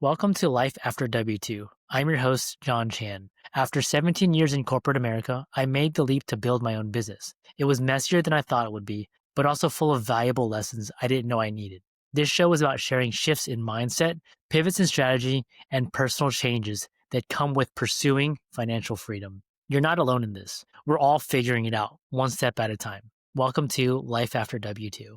Welcome to Life After W-2. I'm your host, Jon Chan. After 17 years in corporate America, I made the leap to build my own business. It was messier than I thought it would be, but also full of valuable lessons I didn't know I needed. This show is about sharing shifts in mindset, pivots in strategy, and personal changes that come with pursuing financial freedom. You're not alone in this. We're all figuring it out, one step at a time. Welcome to Life After W-2.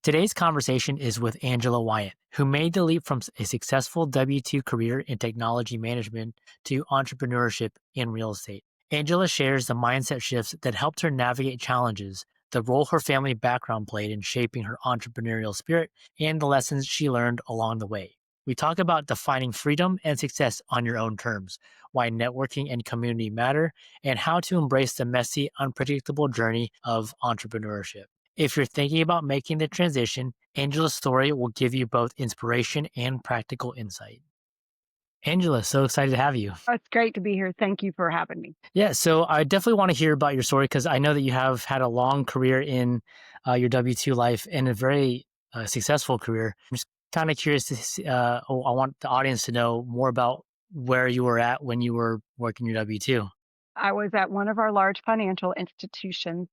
Today's conversation is with Angela Wyant, who made the leap from a successful W-2 career in technology management to entrepreneurship in real estate. Angela shares the mindset shifts that helped her navigate challenges, the role her family background played in shaping her entrepreneurial spirit, and the lessons she learned along the way. We talk about defining freedom and success on your own terms, why networking and community matter, and how to embrace the messy, unpredictable journey of entrepreneurship. If you're thinking about making the transition, Angela's story will give you both inspiration and practical insight. Angela, so excited to have you. Oh, it's great to be here. Thank you for having me. Yeah, so I definitely want to hear about your story because I know that you have had a long career in your W 2 life and a very successful career. I'm just kind of curious to I want the audience to know more about where you were at when you were working your W 2. I was at one of our large financial institutions,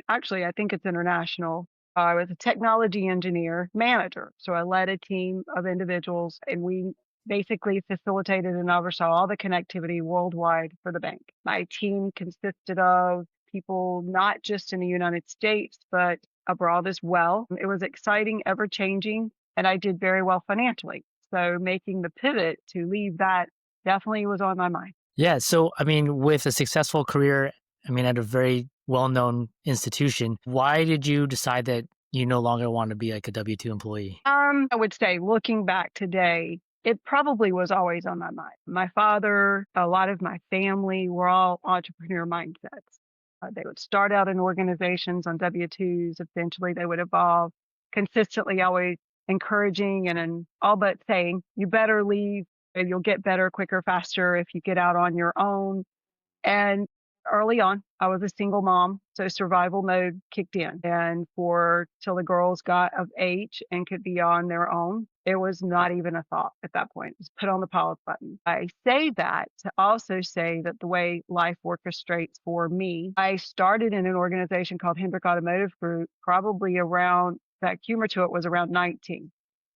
actually, I think it's international. I was a technology engineer manager. So I led a team of individuals and we basically facilitated and oversaw all the connectivity worldwide for the bank. My team consisted of people not just in the United States, but abroad as well. It was exciting, ever changing, and I did very well financially. So making the pivot to leave that definitely was on my mind. Yeah. So, I mean, with a successful career, I mean, at a very well known institution, why did you decide that you no longer want to be like a W 2 employee? I would say looking back today, it probably was always on my mind. My father, a lot of my family were all entrepreneur mindsets. They would start out in organizations on W-2s. Eventually, they would evolve, consistently always encouraging and all but saying, you better leave and you'll get better quicker, faster if you get out on your own. And early on, I was a single mom, so survival mode kicked in. And for till the girls got of age and could be on their own, it was not even a thought at that point. It was put on the pause button. I say that to also say that the way life orchestrates for me, I started in an organization called Hendrick Automotive Group, probably around, that humor to it was around 19.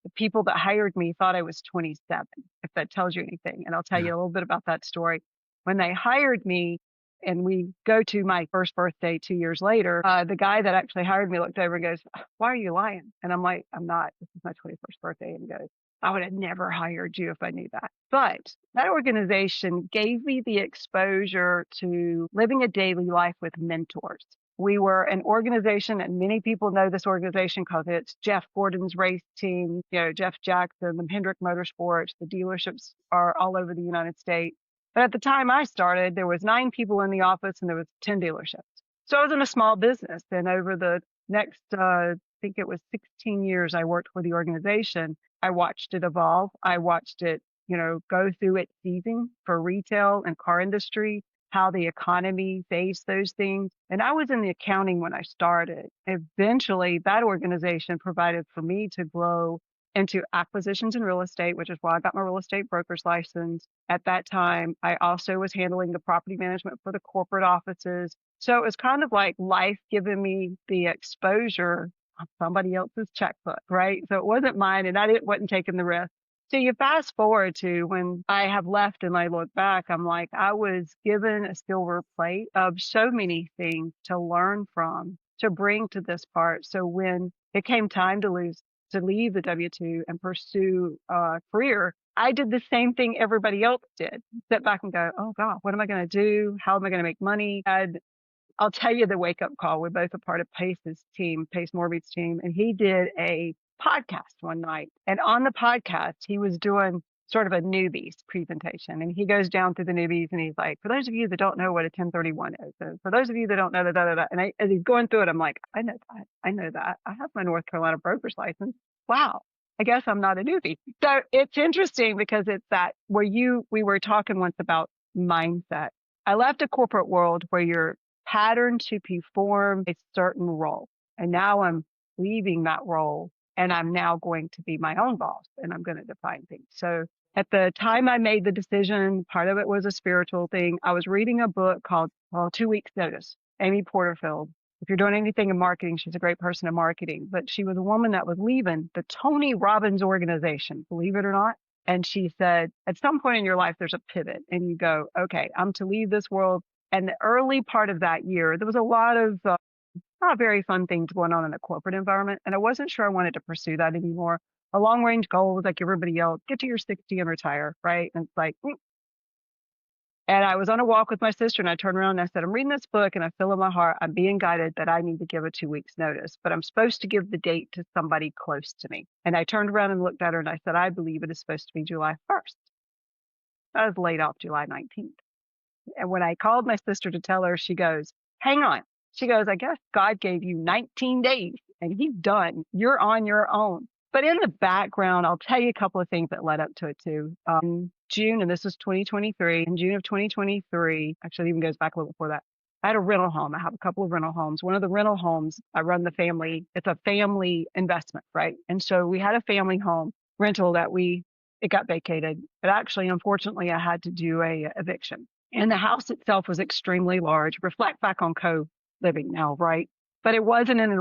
The people that hired me thought I was 27, if that tells you anything. And I'll tell Yeah. you a little bit about that story. When they hired me, and we go to my first birthday 2 years later, the guy that actually hired me looked over and goes, why are you lying? And I'm like, I'm not. This is my 21st birthday. And he goes, I would have never hired you if I knew that. But that organization gave me the exposure to living a daily life with mentors. We were an organization, and many people know this organization because it's Jeff Gordon's race team, Jeff Jackson, the Hendrick Motorsports, the dealerships are all over the United States. But at the time I started, there was 9 people in the office and there was 10 dealerships. So I was in a small business. And over the next, I think it was 16 years I worked for the organization, I watched it evolve. I watched it, go through its season for retail and car industry, how the economy faced those things. And I was in the accounting when I started. Eventually, that organization provided for me to grow into acquisitions in real estate, which is why I got my real estate broker's license. At that time, I also was handling the property management for the corporate offices. So it was kind of like life giving me the exposure on somebody else's checkbook, right? So it wasn't mine and wasn't taking the risk. So you fast forward to when I have left and I look back, I'm like, I was given a silver plate of so many things to learn from, to bring to this part. So when it came time to leave the W-2 and pursue a career, I did the same thing everybody else did. Sit back and go, oh God, what am I going to do? How am I going to make money? And I'll tell you the wake up call. We're both a part of Pace's team, Pace Morby's team, and he did a podcast one night. And on the podcast, he was doing sort of a newbies presentation. And he goes down through the newbies and he's like, for those of you that don't know what a 1031 is, and for those of you that don't know that, and as he's going through it, I'm like, I know that. I know that. I have my North Carolina broker's license. Wow. I guess I'm not a newbie. So it's interesting because it's that where we were talking once about mindset. I left a corporate world where you're patterned to perform a certain role. And now I'm leaving that role and I'm now going to be my own boss and I'm going to define things. So at the time I made the decision, part of it was a spiritual thing. I was reading a book called 2 Weeks Notice, Amy Porterfield. If you're doing anything in marketing, she's a great person in marketing, but she was a woman that was leaving the Tony Robbins organization, believe it or not. And she said, at some point in your life, there's a pivot and you go, okay, I'm to leave this world. And the early part of that year, there was a lot of not very fun things going on in the corporate environment. And I wasn't sure I wanted to pursue that anymore. A long range goal was like everybody else, get to your 60 and retire, right? And it's like, And I was on a walk with my sister and I turned around and I said, I'm reading this book and I feel in my heart, I'm being guided that I need to give a 2 weeks notice, but I'm supposed to give the date to somebody close to me. And I turned around and looked at her and I said, I believe it is supposed to be July 1st. I was laid off July 19th. And when I called my sister to tell her, she goes, hang on. She goes, I guess God gave you 19 days and he's done. You're on your own. But in the background, I'll tell you a couple of things that led up to it too. June, and this was 2023, in June of 2023, actually it even goes back a little before that, I had a rental home. I have a couple of rental homes. One of the rental homes, I run the family, it's a family investment, right? And so we had a family home rental that it got vacated. But actually, unfortunately, I had to do a eviction. And the house itself was extremely large, reflect back on co-living now, right? But it wasn't in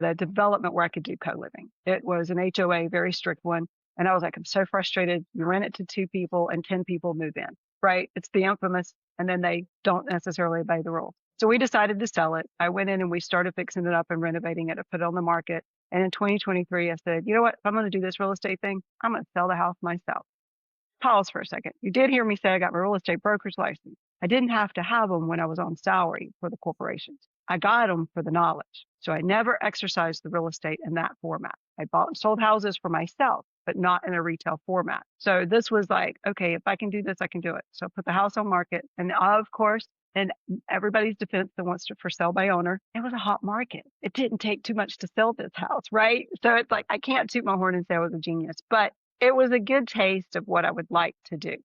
a development where I could do co-living. It was an HOA, very strict one. And I was like, I'm so frustrated. You rent it to 2 people and 10 people move in, right? It's the infamous, and then they don't necessarily obey the rules. So we decided to sell it. I went in and we started fixing it up and renovating it. I put it on the market. And in 2023, I said, you know what? If I'm going to do this real estate thing, I'm going to sell the house myself. Pause for a second. You did hear me say I got my real estate broker's license. I didn't have to have them when I was on salary for the corporations. I got them for the knowledge. So I never exercised the real estate in that format. I bought and sold houses for myself, but not in a retail format. So this was like, okay, if I can do this, I can do it. So I put the house on market. And of course, in everybody's defense that wants to for sale by owner, it was a hot market. It didn't take too much to sell this house, right? So it's like, I can't toot my horn and say I was a genius, but it was a good taste of what I would like to do.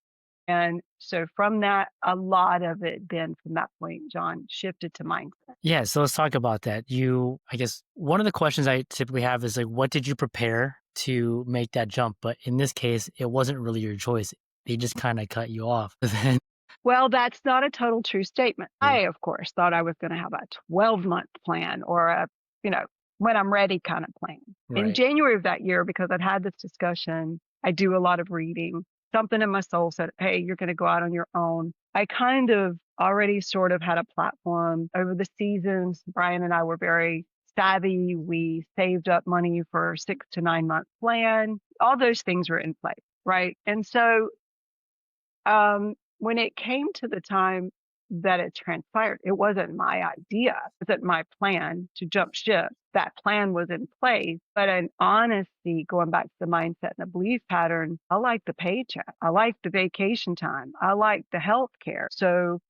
And so from that, a lot of it then from that point, John, shifted to mindset. Yeah, so let's talk about that. I guess one of the questions I typically have is like, what did you prepare to make that jump? But in this case, it wasn't really your choice. They just kind of cut you off. Well, that's not a total true statement. I, of course, thought I was going to have a 12-month plan or when I'm ready kind of plan. In Right. January of that year, because I'd had this discussion, I do a lot of reading. Something in my soul said, hey, you're going to go out on your own. I kind of already sort of had a platform over the seasons. Brian and I were very savvy. We saved up money for a 6 to 9 month plan. All those things were in place, right? And so when it came to the time that it transpired, it wasn't my idea. It wasn't my plan to jump ship. That plan was in place. But in honesty, going back to the mindset and the belief pattern, I like the paycheck. I like the vacation time. I like the health care. So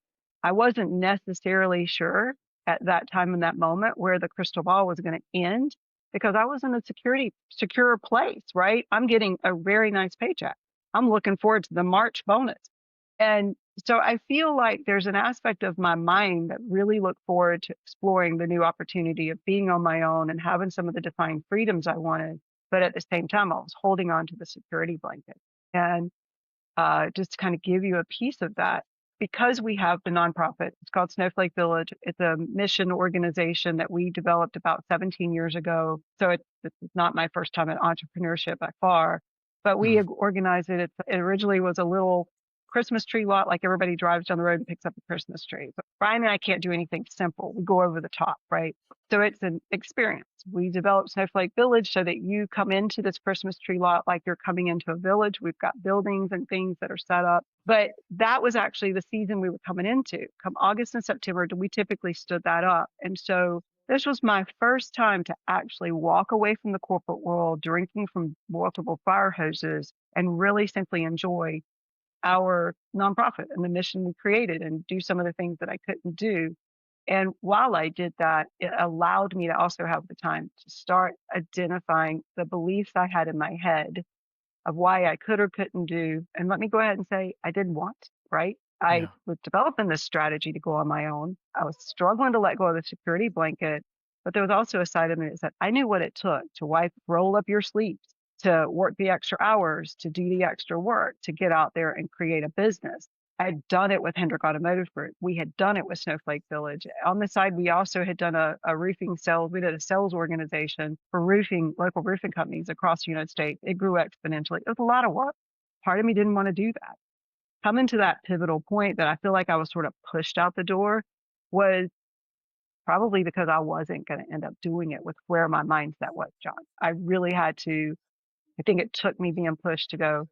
I wasn't necessarily sure at that time in that moment where the crystal ball was going to end because I was in a secure place, right? I'm getting a very nice paycheck. I'm looking forward to the March bonus. And so I feel like there's an aspect of my mind that really look forward to exploring the new opportunity of being on my own and having some of the defined freedoms I wanted. But at the same time, I was holding on to the security blanket. And just to kind of give you a piece of that, because we have the nonprofit, it's called Snowflake Village. It's a mission organization that we developed about 17 years ago. So it's not my first time at entrepreneurship by far, but we organized it. It originally was a little Christmas tree lot, like everybody drives down the road and picks up a Christmas tree. But Brian and I can't do anything simple. We go over the top, right? So it's an experience. We developed Snowflake Village so that you come into this Christmas tree lot like you're coming into a village. We've got buildings and things that are set up. But that was actually the season we were coming into. Come August and September, we typically stood that up. And so this was my first time to actually walk away from the corporate world, drinking from multiple fire hoses, and really simply enjoy our nonprofit and the mission we created and do some of the things that I couldn't do. And while I did that, it allowed me to also have the time to start identifying the beliefs I had in my head of why I could or couldn't do. And let me go ahead and say, I didn't want to, right? I Yeah. was developing this strategy to go on my own. I was struggling to let go of the security blanket. But there was also a side of me that said, I knew what it took to roll up your sleeves, to work the extra hours, to do the extra work, to get out there and create a business. I had done it with Hendrick Automotive Group. We had done it with Snowflake Village. On the side, we also had done a roofing sales. We did a sales organization for local roofing companies across the United States. It grew exponentially. It was a lot of work. Part of me didn't want to do that. Coming to that pivotal point that I feel like I was sort of pushed out the door was probably because I wasn't going to end up doing it with where my mindset was, John. I really had to, I think it took me being pushed to go,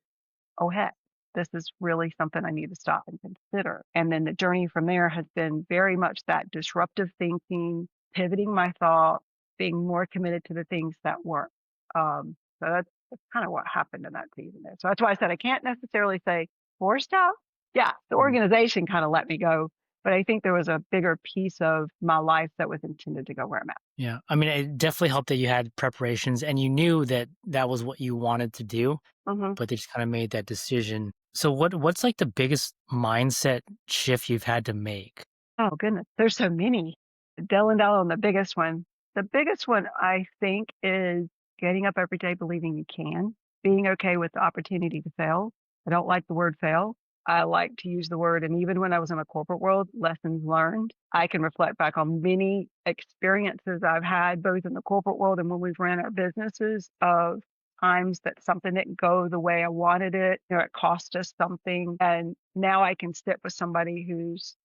oh, heck, this is really something I need to stop and consider. And then the journey from there has been very much that disruptive thinking, pivoting my thought, being more committed to the things that work. So that's kind of what happened in that season there. So that's why I said I can't necessarily say forced out. Yeah, the Mhm. organization kind of let me go, but I think there was a bigger piece of my life that was intended to go where I'm at. Yeah. I mean, it definitely helped that you had preparations and you knew that that was what you wanted to do, Hmm. but they just kind of made that decision. So what's like the biggest mindset shift you've had to make? Oh goodness, there's so many. Delling down on the biggest one. The biggest one I think is getting up every day believing you can, being okay with the opportunity to fail. I don't like the word fail. I like to use the word, and even when I was in the corporate world, lessons learned. I can reflect back on many experiences I've had, both in the corporate world and when we've ran our businesses, of times that something didn't go the way I wanted it. It cost us something. And now I can sit with somebody who's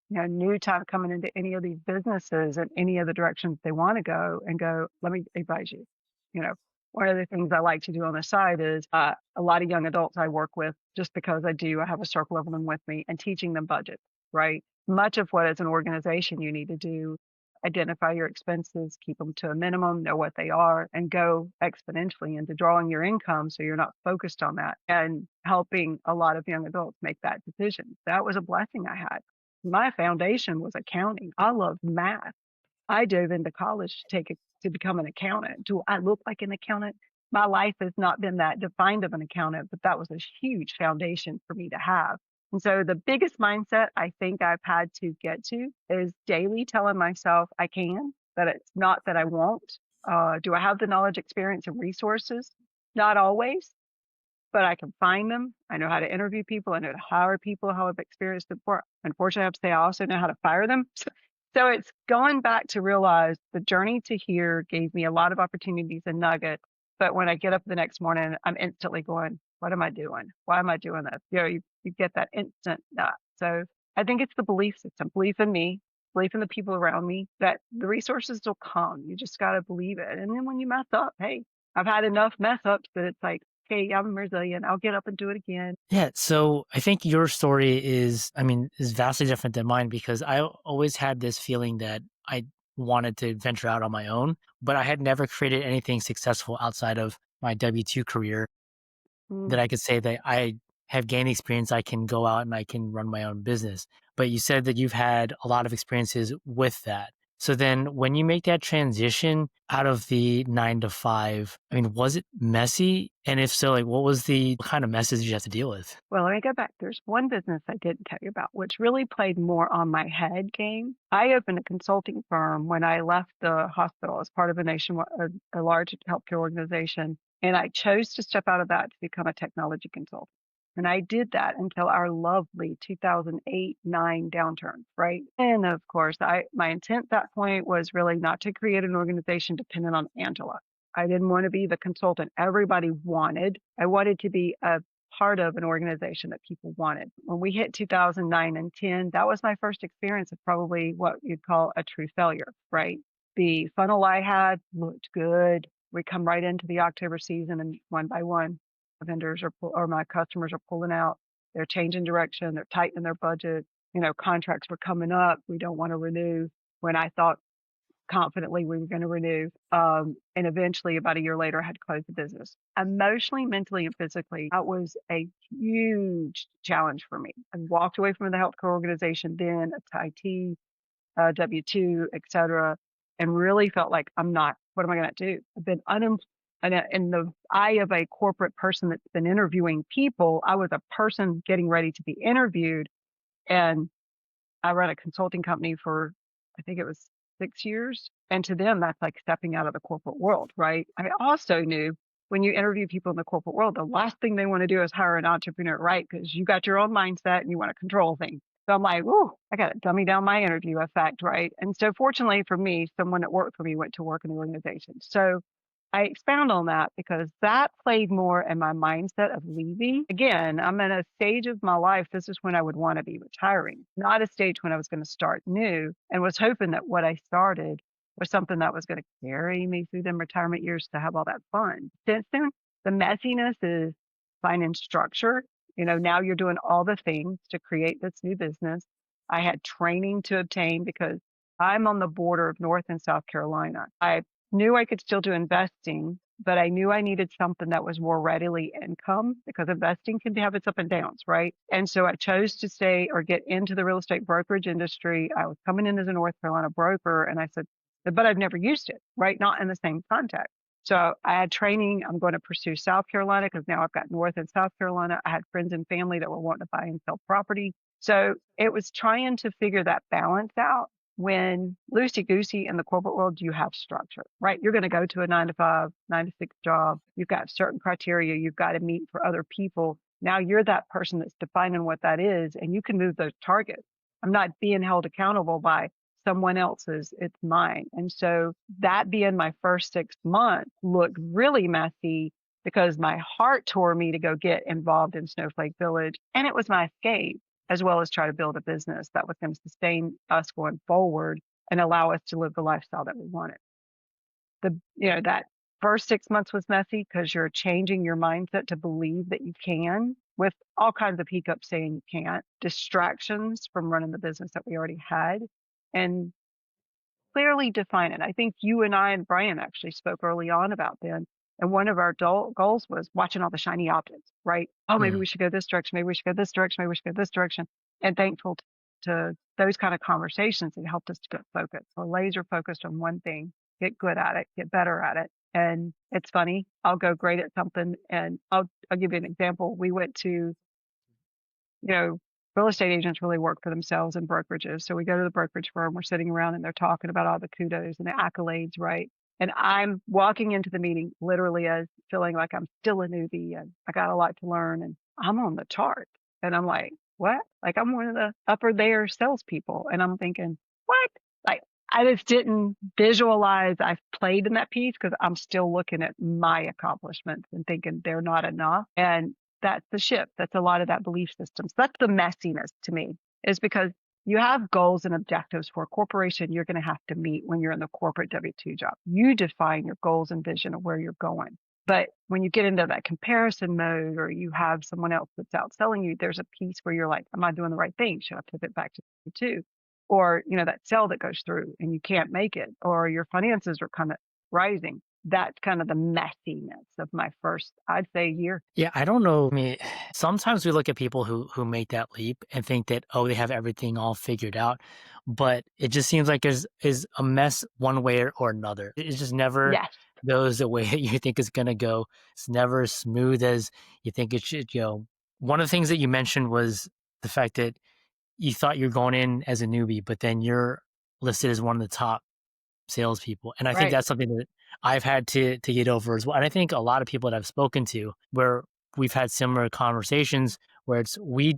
new time coming into any of these businesses and any of the directions they want to go and go, let me advise you. You know, one of the things I like to do on the side is a lot of young adults I work with, just because I have a circle of them with me and teaching them budget, right? Much of what as an organization you need to do, identify your expenses, keep them to a minimum, know what they are, and go exponentially into drawing your income so you're not focused on that and helping a lot of young adults make that decision. That was a blessing I had. My foundation was accounting. I loved math. I dove into college to become an accountant. Do I look like an accountant? My life has not been that defined of an accountant, but that was a huge foundation for me to have. And so the biggest mindset I think I've had to get to is daily telling myself I can, that it's not that I won't. Do I have the knowledge, experience, and resources? Not always, but I can find them. I know how to interview people. I know to hire people, how I've experienced it before. Unfortunately, I have to say I also know how to fire them. So it's going back to realize the journey to here gave me a lot of opportunities and nuggets. But when I get up the next morning, I'm instantly going, what am I doing? Why am I doing this? You get that instant So I think it's the belief system, belief in me, belief in the people around me, that the resources will come. You just got to believe it. And then when you mess up, hey, I've had enough mess ups that it's like, okay, I'm resilient. I'll get up and do it again. Yeah, so I think your story is, I mean, is vastly different than mine because always had this feeling that I wanted to venture out on my own, but I had never created anything successful outside of my W-2 career that Mm. I could say that I have gained experience. I can go out and I can run my own business. But you said that you've had a lot of experiences with that. So then when you make that transition out of the 9 to 5, I mean, was it messy? And if so, like what kind of messes did you have to deal with? Well, let me go back. There's one business I didn't tell you about, which really played more on my head game. I opened a consulting firm when I left the hospital as part of a large healthcare organization. And I chose to step out of that to become a technology consultant. And I did that until our lovely 2008-9 downturn, right? And of course, my intent at that point was really not to create an organization dependent on Angela. I didn't want to be the consultant everybody wanted. I wanted to be a part of an organization that people wanted. When we hit 2009 and 10, that was my first experience of probably what you'd call a true failure, right? The funnel I had looked good. We come right into the October season, and one by one, or my customers are pulling out. They're changing direction. They're tightening their budget. Contracts were coming up. We don't want to renew. When I thought confidently we were going to renew. And eventually, about a year later, I had to close the business. Emotionally, mentally, and physically, that was a huge challenge for me. I walked away from the healthcare organization, then a IT, W-2, et cetera, and really felt like what am I going to do? I've been unemployed. In the eye of a corporate person that's been interviewing people, I was a person getting ready to be interviewed. And I ran a consulting company for, I think it was 6 years. And to them, that's like stepping out of the corporate world, right? I also knew when you interview people in the corporate world, the last thing they want to do is hire an entrepreneur, right? Because you got your own mindset and you want to control things. So I'm like, oh, I got to dummy down my interview effect, right? And so fortunately for me, someone that worked for me went to work in the organization. So I expound on that because that played more in my mindset of leaving. Again, I'm in a stage of my life. This is when I would want to be retiring, not a stage when I was going to start new, and was hoping that what I started was something that was going to carry me through them retirement years to have all that fun. Since then, the messiness is finding structure. Now you're doing all the things to create this new business. I had training to obtain because I'm on the border of North and South Carolina. I knew I could still do investing, but I knew I needed something that was more readily income because investing can have its up and downs, right? And so I chose to stay or get into the real estate brokerage industry. I was coming in as a North Carolina broker, and I said, but I've never used it, right? Not in the same context. So I had training. I'm going to pursue South Carolina because now I've got North and South Carolina. I had friends and family that were wanting to buy and sell property. So it was trying to figure that balance out. When loosey goosey in the corporate world, you have structure, right? You're going to go to a 9 to 5, 9 to 6 job. You've got certain criteria you've got to meet for other people. Now you're that person that's defining what that is, and you can move those targets. I'm not being held accountable by someone else's, it's mine. And so that being my first 6 months looked really messy because my heart tore me to go get involved in Snowflake Village, and it was my escape, as well as try to build a business that was going to sustain us going forward and allow us to live the lifestyle that we wanted. That first 6 months was messy because you're changing your mindset to believe that you can, with all kinds of hiccups saying you can't, distractions from running the business that we already had, and clearly define it. I think you and I and Brian actually spoke early on about then. And one of our goals was watching all the shiny objects, right? Oh, maybe we should go this direction. Maybe we should go this direction. Maybe we should go this direction. And thankful to those kind of conversations, it helped us to get focused. We're laser focused on one thing, get good at it, get better at it. And it's funny, I'll go great at something. And I'll give you an example. We went to, real estate agents really work for themselves in brokerages. So we go to the brokerage firm, we're sitting around and they're talking about all the kudos and the accolades, right? And I'm walking into the meeting literally as feeling like I'm still a newbie and I got a lot to learn, and I'm on the chart. And I'm like, what? Like I'm one of the upper there salespeople. And I'm thinking, what? Like I just didn't visualize I've played in that piece because I'm still looking at my accomplishments and thinking they're not enough. And that's the shift. That's a lot of that belief system. So that's the messiness to me, is because you have goals and objectives for a corporation you're going to have to meet when you're in the corporate W-2 job. You define your goals and vision of where you're going. But when you get into that comparison mode, or you have someone else that's outselling you, there's a piece where you're like, am I doing the right thing? Should I pivot back to W-2? Or, that sale that goes through and you can't make it, or your finances are kind of rising. That's kind of the messiness of my first, I'd say, year. Yeah, I don't know. I mean, sometimes we look at people who make that leap and think that, oh, they have everything all figured out, but it just seems like there's is a mess one way or another. It just never Yes. goes the way that you think it's gonna go. It's never as smooth as you think it should. One of the things that you mentioned was the fact that you thought you're going in as a newbie, but then you're listed as one of the top salespeople. And I think Right. that's something that I've had to get over as well. And I think a lot of people that I've spoken to where we've had similar conversations where we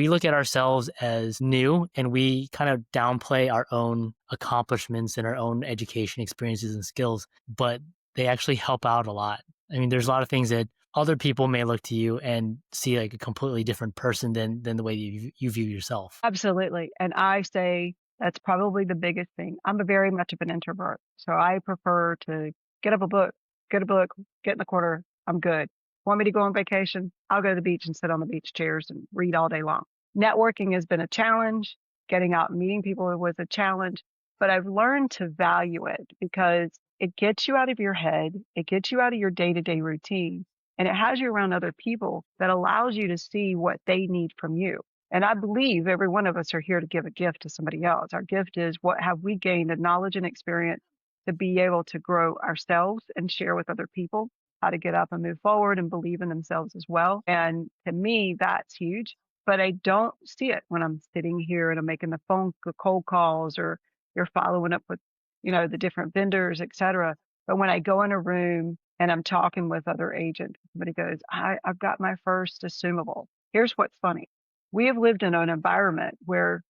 look at ourselves as new and we kind of downplay our own accomplishments and our own education experiences and skills, but they actually help out a lot. I mean, there's a lot of things that other people may look to you and see like a completely different person than the way you view yourself. Absolutely. And I say that's probably the biggest thing. I'm a very much of an introvert. So I prefer to get up a book, get a book, get in the corner. I'm good. Want me to go on vacation? I'll go to the beach and sit on the beach chairs and read all day long. Networking has been a challenge. Getting out and meeting people was a challenge, but I've learned to value it because it gets you out of your head. It gets you out of your day-to-day routine, and it has you around other people that allows you to see what they need from you. And I believe every one of us are here to give a gift to somebody else. Our gift is, what have we gained in knowledge and experience to be able to grow ourselves and share with other people how to get up and move forward and believe in themselves as well. And to me, that's huge. But I don't see it when I'm sitting here and I'm making the phone cold calls or You're following up with, the different vendors, et cetera. But when I go in a room and I'm talking with other agents, somebody goes, I've got my first assumable. Here's what's funny. We have lived in an environment where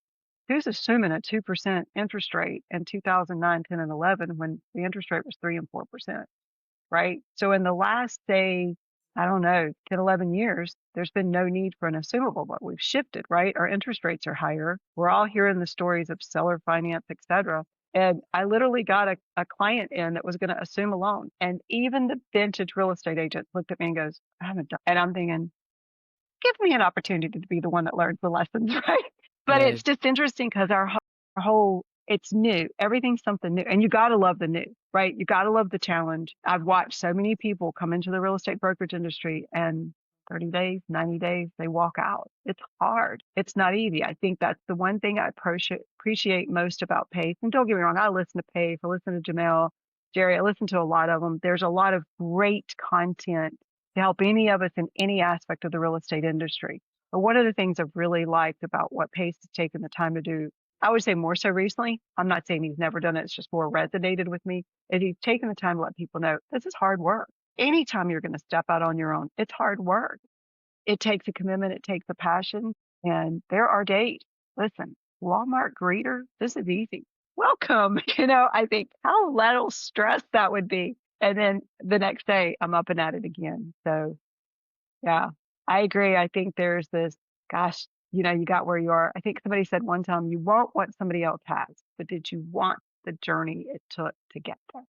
who's assuming a 2% interest rate in 2009, 10, and 11 when the interest rate was 3 and 4%, right? So in the last, say, I don't know, 10, 11 years, there's been no need for an assumable, but we've shifted, right? Our interest rates are higher. We're all hearing the stories of seller finance, et cetera. And I literally got a client in that was going to assume a loan. And even the vintage real estate agent looked at me and goes, I haven't done. And I'm thinking, give me an opportunity to be the one that learns the lessons, right? But it's Right. just interesting because our whole, it's new. Everything's something new. And you got to love the new, right? You got to love the challenge. I've watched so many people come into the real estate brokerage industry and 30 days, 90 days, they walk out. It's hard. It's not easy. I think that's the one thing I appreciate most about Pace. And don't get me wrong, I listen to Pace, I listen to Jamel, Jerry, I listen to a lot of them. There's a lot of great content to help any of us in any aspect of the real estate industry. But one of the things I've really liked about what Pace has taken the time to do, I would say more so recently, I'm not saying he's never done it, it's just more resonated with me, is he's taken the time to let people know this is hard work. Anytime you're going to step out on your own, it's hard work. It takes a commitment, it takes a passion, and there are days. Listen, Walmart greeter, this is easy. Welcome. I think how little stress that would be. And then the next day I'm up and at it again. So yeah, I agree. I think there's this, gosh, you got where you are. I think somebody said one time, you want what somebody else has, but did you want the journey it took to get there?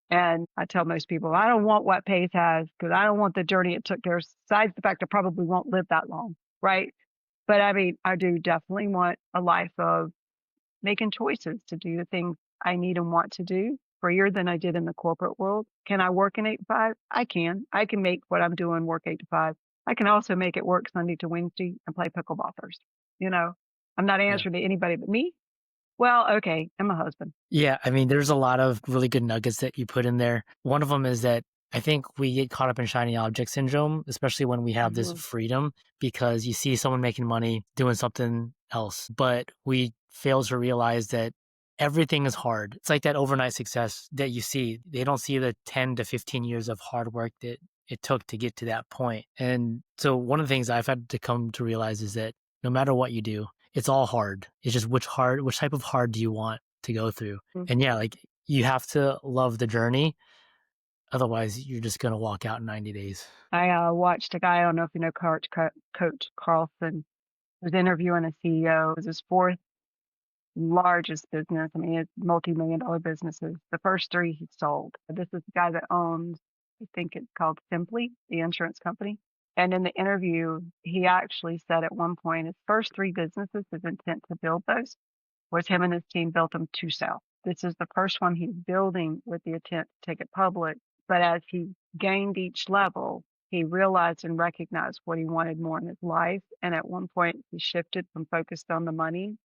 And I tell most people, I don't want what Pace has because I don't want the journey it took there. Besides the fact I probably won't live that long, right? But I mean, I do definitely want a life of making choices to do the things I need and want to do freer than I did in the corporate world. Can I work an 8 to 5? I can. I can make what I'm doing work 8 to 5. I can also make it work Sunday to Wednesday and play pickleball Thursday. You know, I'm not Yeah. answering to anybody but me. Well, okay, and my husband. Yeah, I mean, there's a lot of really good nuggets that you put in there. One of them is that I think we get caught up in shiny object syndrome, especially when we have this Mhm. freedom, because you see someone making money doing something else, but we fail to realize that everything is hard. It's like that overnight success that you see. They don't see the 10 to 15 years of hard work that it took to get to that point. And so one of the things I've had to come to realize is that no matter what you do, it's all hard. It's just which type of hard do you want to go through? And yeah, like you have to love the journey. Otherwise, you're just going to walk out in 90 days. I watched a guy, I don't know if you know Coach Carlson, was interviewing a CEO. It was his fourth largest business. I mean, it's multi-million dollar businesses. The first three he sold. This is the guy that owns, I think it's called Simply, the insurance company. And in the interview, he actually said at one point, his first three businesses, his intent to build those was him and his team built them to sell. This is the first one he's building with the intent to take it public. But as he gained each level, he realized and recognized what he wanted more in his life. And at one point, he shifted from focused on the money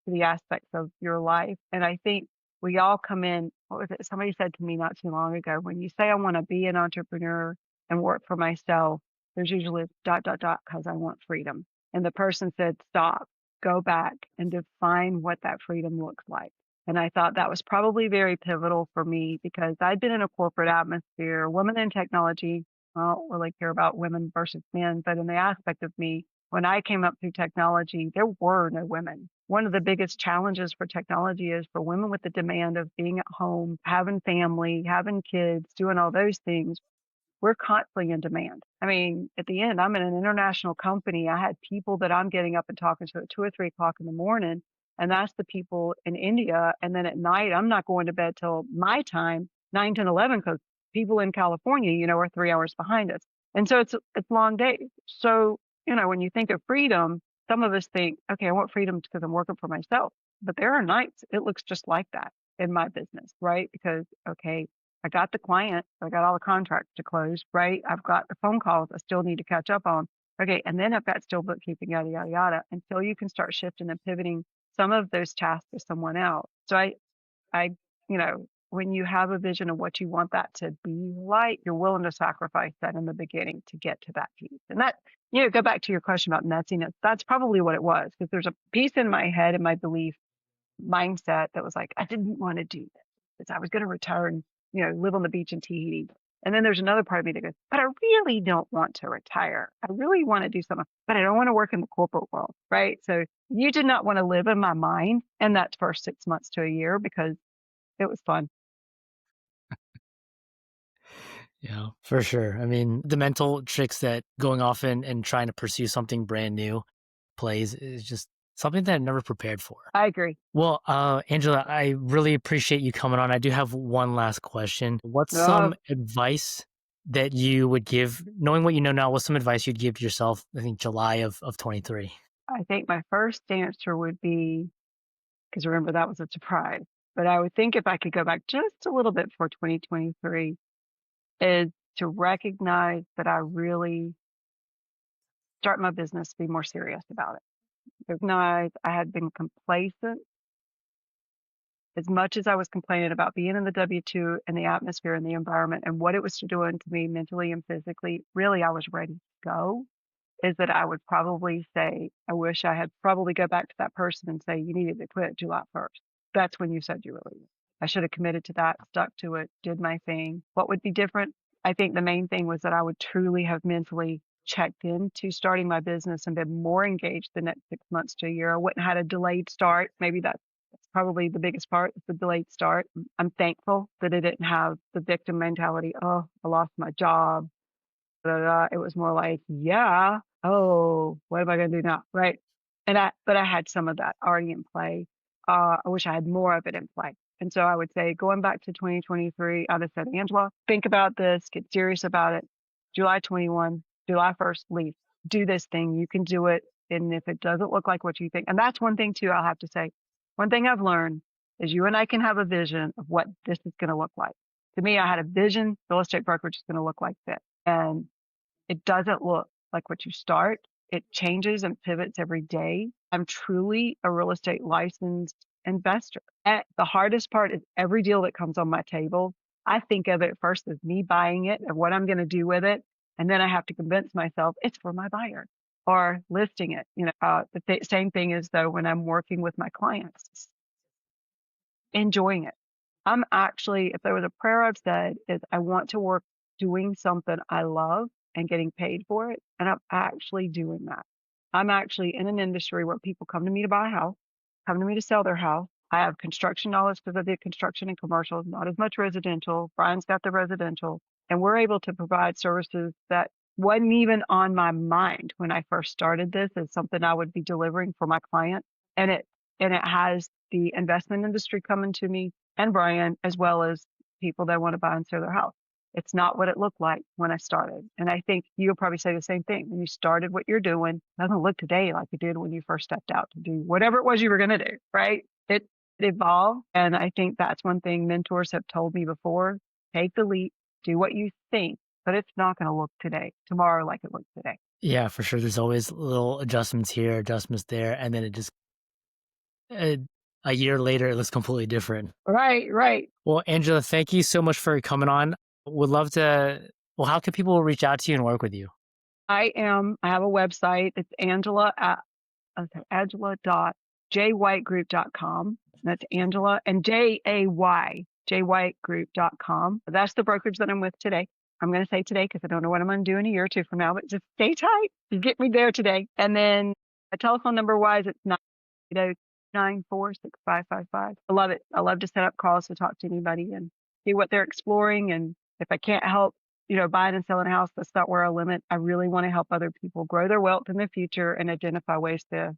to the aspects of your life. And I think we all come in, what was it? Somebody said to me not too long ago, when you say I want to be an entrepreneur and work for myself, there's usually a dot, dot, dot, because I want freedom. And the person said, stop, go back and define what that freedom looks like. And I thought that was probably very pivotal for me because I'd been in a corporate atmosphere, women in technology. I don't really care about women versus men, but in the aspect of me, when I came up through technology, there were no women. One of the biggest challenges for technology is for women with the demand of being at home, having family, having kids, doing all those things. We're constantly in demand. I mean, at the end, I'm in an international company. I had people that I'm getting up and talking to at 2 or 3 o'clock in the morning, and that's the people in India. And then at night, I'm not going to bed till my time, 9, 10, 11, because people in California, are 3 hours behind us. And so it's long days. So, when you think of freedom, some of us think, okay, I want freedom because I'm working for myself. But there are nights it looks just like that in my business, right? Because, okay, I got the client, I got all the contracts to close, right? I've got the phone calls I still need to catch up on. Okay, and then I've got still bookkeeping, yada, yada, yada, until you can start shifting and pivoting some of those tasks to someone else. So I, when you have a vision of what you want that to be like, you're willing to sacrifice that in the beginning to get to that piece. And that, go back to your question about messiness. That's probably what it was, because there's a piece in my head and my belief mindset that was like, I didn't want to do this because I was going to return, live on the beach in Tahiti. And then there's another part of me that goes, but I really don't want to retire. I really want to do something, but I don't want to work in the corporate world. Right. So you did not want to live in my mind in that first 6 months to a year because it was fun. Yeah, for sure. I mean, the mental tricks that going off and trying to pursue something brand new plays is just something that I'm never prepared for. I agree. Well, Angela, I really appreciate you coming on. I do have one last question. What's Uh, some advice that you would give, knowing what you know now, what's some advice you'd give to yourself, I think July of 23? I think my first answer would be, because remember that was a surprise, but I would think if I could go back just a little bit for 2023 is to recognize that I really start my business, be more serious about it. Recognize I had been complacent as much as I was complaining about being in the W-2 and the atmosphere and the environment and what it was doing to me mentally and physically. Really, I was ready to go. Is that I would probably say, I wish I had probably go back to that person and say, you needed to quit July 1st. That's when you said you were leaving. I should have committed to that, stuck to it, did my thing. What would be different? I think the main thing was that I would truly have mentally checked into starting my business and been more engaged the next 6 months to a year. I wouldn't have had a delayed start. Maybe that's probably the biggest part, is the delayed start. I'm thankful that I didn't have the victim mentality. Oh, I lost my job. It was more like, yeah, oh, what am I going to do now? Right. But I had some of that already in play. I wish I had more of it in play. And so I would say going back to 2023, I'd have said, Angela, think about this, get serious about it. July 21, July 1st, leave. Do this thing. You can do it. And if it doesn't look like what you think, and that's one thing too, I'll have to say, one thing I've learned is you and I can have a vision of what this is going to look like. To me, I had a vision, real estate brokerage is going to look like this. And it doesn't look like what you start. It changes and pivots every day. I'm truly a real estate licensed investor. The hardest part is every deal that comes on my table, I think of it first as me buying it and what I'm going to do with it. And then I have to convince myself it's for my buyer or listing it. The same thing is though when I'm working with my clients, enjoying it. I'm actually, if there was a prayer I've said, is I want to work doing something I love and getting paid for it. And I'm actually doing that. I'm actually in an industry where people come to me to buy a house, come to me to sell their house. I have construction knowledge because I did construction and commercial, not as much residential. Brian's got the residential. And we're able to provide services that wasn't even on my mind when I first started this as something I would be delivering for my client. And it has the investment industry coming to me and Brian, as well as people that want to buy and sell their house. It's not what it looked like when I started. And I think you'll probably say the same thing. When you started what you're doing, it doesn't look today like it did when you first stepped out to do whatever it was you were going to do, right? It evolved. And I think that's one thing mentors have told me before. Take the leap, do what you think, but it's not going to look tomorrow like it looks today. Yeah, for sure. There's always little adjustments here, adjustments there, and then uh, a year later, it looks completely different. Right, right. Well, Angela, thank you so much for coming on. Would love to. Well, how can people reach out to you and work with you? I have a website. It's Angela.jwhitegroup.com. That's Angela and JAY, jwhitegroup.com. That's the brokerage that I'm with today. I'm going to say today because I don't know what I'm going to do in a year or two from now, but just stay tight. You get me there today. And then a telephone number wise, it's 994-6555. I love it. I love to set up calls to talk to anybody and see what they're exploring. And if I can't help, buying and selling a house, that's not where I limit. I really want to help other people grow their wealth in the future and identify ways to,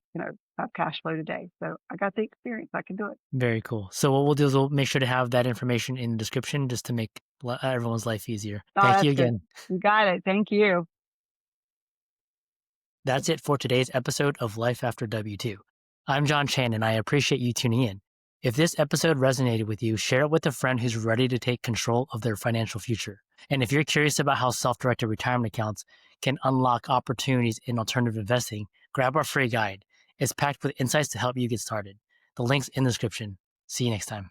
have cash flow today. So I got the experience. I can do it. Very cool. So what we'll do is we'll make sure to have that information in the description just to make everyone's life easier. Oh, Thank you that's good. again. You got it. Thank you. That's it for today's episode of Life After W2. I'm Jon Chan, and I appreciate you tuning in. If this episode resonated with you, share it with a friend who's ready to take control of their financial future. And if you're curious about how self-directed retirement accounts can unlock opportunities in alternative investing, grab our free guide. It's packed with insights to help you get started. The link's in the description. See you next time.